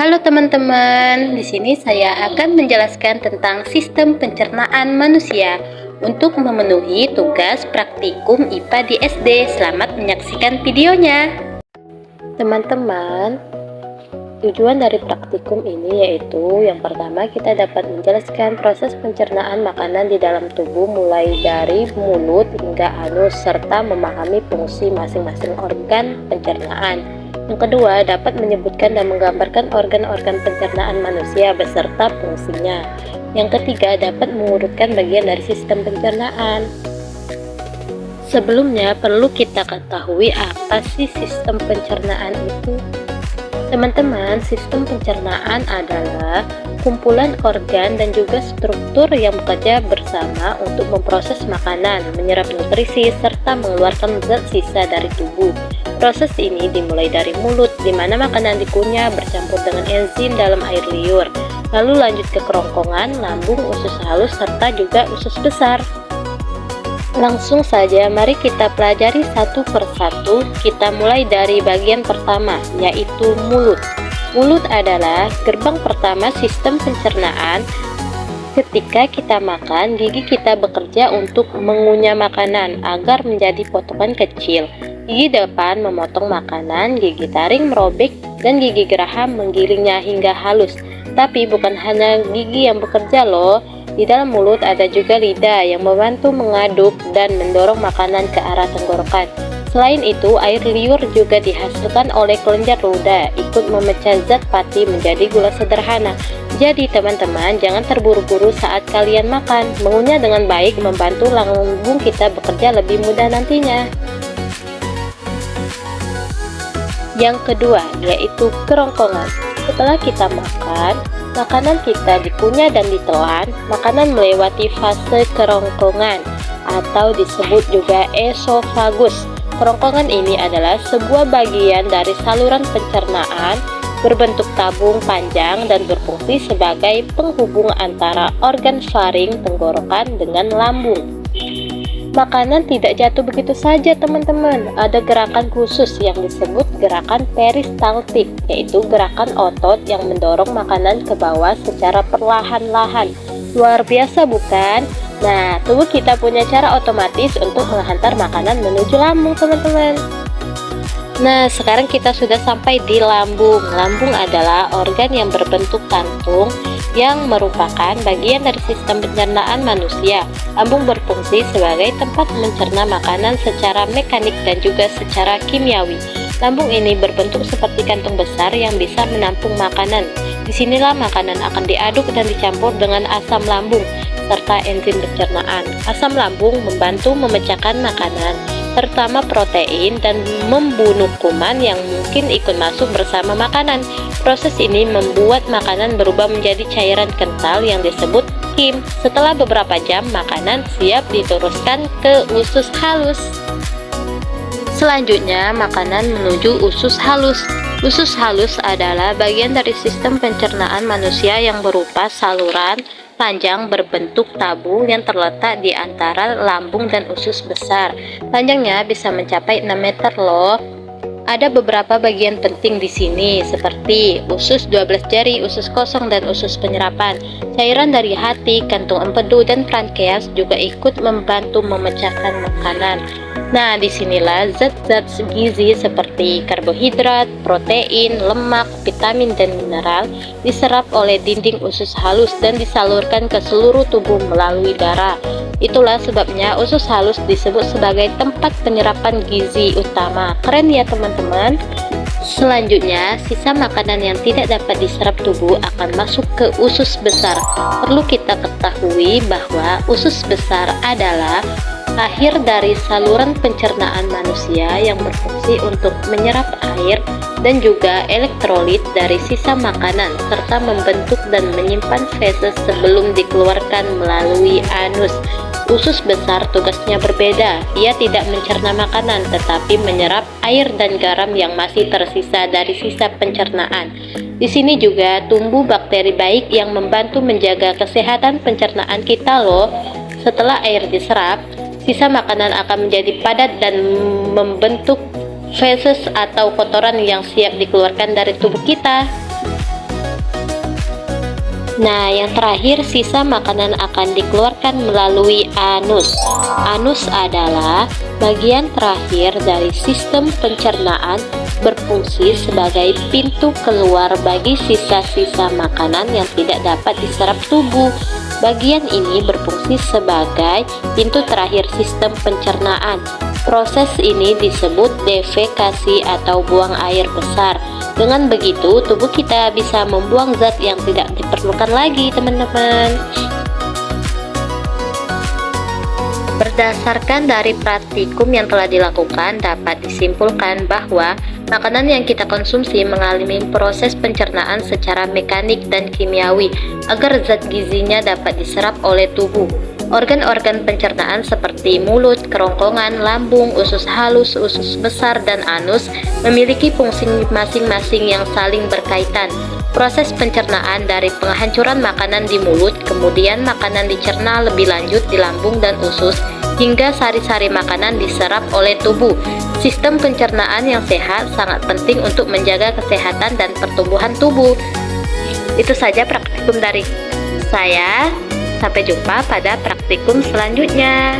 Halo teman-teman, di sini saya akan menjelaskan tentang sistem pencernaan manusia. Untuk memenuhi tugas praktikum IPA di SD, selamat menyaksikan videonya. Teman-teman, tujuan dari praktikum ini yaitu yang pertama kita dapat menjelaskan proses pencernaan makanan di dalam tubuh mulai dari mulut hingga anus serta memahami fungsi masing-masing organ pencernaan. Yang kedua, dapat menyebutkan dan menggambarkan organ-organ pencernaan manusia beserta fungsinya. Yang ketiga, dapat mengurutkan bagian dari sistem pencernaan. Sebelumnya, perlu kita ketahui apa sih sistem pencernaan itu. Teman-teman, sistem pencernaan adalah kumpulan organ dan juga struktur yang bekerja bersama untuk memproses makanan, menyerap nutrisi, serta mengeluarkan zat sisa dari tubuh. Proses ini dimulai dari mulut, di mana makanan dikunyah bercampur dengan enzim dalam air liur, lalu lanjut ke kerongkongan, lambung, usus halus, serta juga usus besar. Langsung saja, mari kita pelajari satu persatu. Kita mulai dari bagian pertama, yaitu mulut. Mulut adalah gerbang pertama sistem pencernaan. Ketika kita makan, gigi kita bekerja untuk mengunyah makanan agar menjadi potongan kecil. Gigi depan memotong makanan, gigi taring merobek, dan gigi geraham menggiringnya hingga halus. Tapi bukan hanya gigi yang bekerja loh. Di dalam mulut ada juga lidah yang membantu mengaduk dan mendorong makanan ke arah tenggorokan. Selain itu, air liur juga dihasilkan oleh kelenjar ludah, ikut memecah zat pati menjadi gula sederhana. Jadi teman-teman, jangan terburu-buru saat kalian makan. Mengunyah dengan baik membantu lambung kita bekerja lebih mudah nantinya. Yang kedua, yaitu kerongkongan. Setelah kita makan, makanan kita dikunyah dan ditelan, makanan melewati fase kerongkongan atau disebut juga esofagus. Kerongkongan ini adalah sebuah bagian dari saluran pencernaan berbentuk tabung panjang dan berfungsi sebagai penghubung antara organ faring tenggorokan dengan lambung. Makanan tidak jatuh begitu saja teman-teman, ada gerakan khusus yang disebut gerakan peristaltik, yaitu gerakan otot yang mendorong makanan ke bawah secara perlahan-lahan. Luar biasa bukan? Nah, tubuh kita punya cara otomatis untuk menghantar makanan menuju lambung teman-teman. Nah, sekarang kita sudah sampai di lambung. Lambung adalah organ yang berbentuk kantung yang merupakan bagian dari sistem pencernaan manusia. Lambung berfungsi sebagai tempat mencerna makanan secara mekanik dan juga secara kimiawi. Lambung ini berbentuk seperti kantung besar yang bisa menampung makanan. Disinilah makanan akan diaduk dan dicampur dengan asam lambung serta enzim pencernaan. Asam lambung membantu memecahkan makanan, terutama protein, dan membunuh kuman yang mungkin ikut masuk bersama makanan. Proses ini membuat makanan berubah menjadi cairan kental yang disebut heme. Setelah beberapa jam, makanan siap diteruskan ke usus halus. Selanjutnya, makanan menuju usus halus. Usus halus adalah bagian dari sistem pencernaan manusia yang berupa saluran panjang berbentuk tabung yang terletak di antara lambung dan usus besar. Panjangnya bisa mencapai 6 meter loh. Ada beberapa bagian penting di sini seperti usus 12 jari, usus kosong, dan usus penyerapan. Cairan dari hati, kantung empedu, dan pankreas juga ikut membantu memecahkan makanan. Nah, disinilah zat-zat gizi seperti karbohidrat, protein, lemak, vitamin, dan mineral diserap oleh dinding usus halus dan disalurkan ke seluruh tubuh melalui darah. Itulah sebabnya usus halus disebut sebagai tempat penyerapan gizi utama. Keren ya teman-teman? Selanjutnya, sisa makanan yang tidak dapat diserap tubuh akan masuk ke usus besar. Perlu kita ketahui bahwa usus besar adalah akhir dari saluran pencernaan manusia yang berfungsi untuk menyerap air dan juga elektrolit dari sisa makanan serta membentuk dan menyimpan feses sebelum dikeluarkan melalui anus. Usus besar tugasnya berbeda. Ia tidak mencerna makanan tetapi menyerap air dan garam yang masih tersisa dari sisa pencernaan. Di sini juga tumbuh bakteri baik yang membantu menjaga kesehatan pencernaan kita loh. Setelah air diserap, sisa makanan akan menjadi padat dan membentuk feses atau kotoran yang siap dikeluarkan dari tubuh kita. Nah, yang terakhir, sisa makanan akan dikeluarkan melalui anus. Anus adalah bagian terakhir dari sistem pencernaan, berfungsi sebagai pintu keluar bagi sisa-sisa makanan yang tidak dapat diserap tubuh. Bagian ini berfungsi sebagai pintu terakhir sistem pencernaan. Proses ini disebut defekasi atau buang air besar. Dengan begitu, tubuh kita bisa membuang zat yang tidak diperlukan lagi, teman-teman. Berdasarkan dari praktikum yang telah dilakukan, dapat disimpulkan bahwa makanan yang kita konsumsi mengalami proses pencernaan secara mekanik dan kimiawi agar zat gizinya dapat diserap oleh tubuh. Organ-organ pencernaan seperti mulut, kerongkongan, lambung, usus halus, usus besar, dan anus memiliki fungsi masing-masing yang saling berkaitan. Proses pencernaan dari penghancuran makanan di mulut, kemudian makanan dicerna lebih lanjut di lambung dan usus, hingga sari-sari makanan diserap oleh tubuh. Sistem pencernaan yang sehat sangat penting untuk menjaga kesehatan dan pertumbuhan tubuh. Itu saja praktikum dari saya. Sampai jumpa pada praktikum selanjutnya.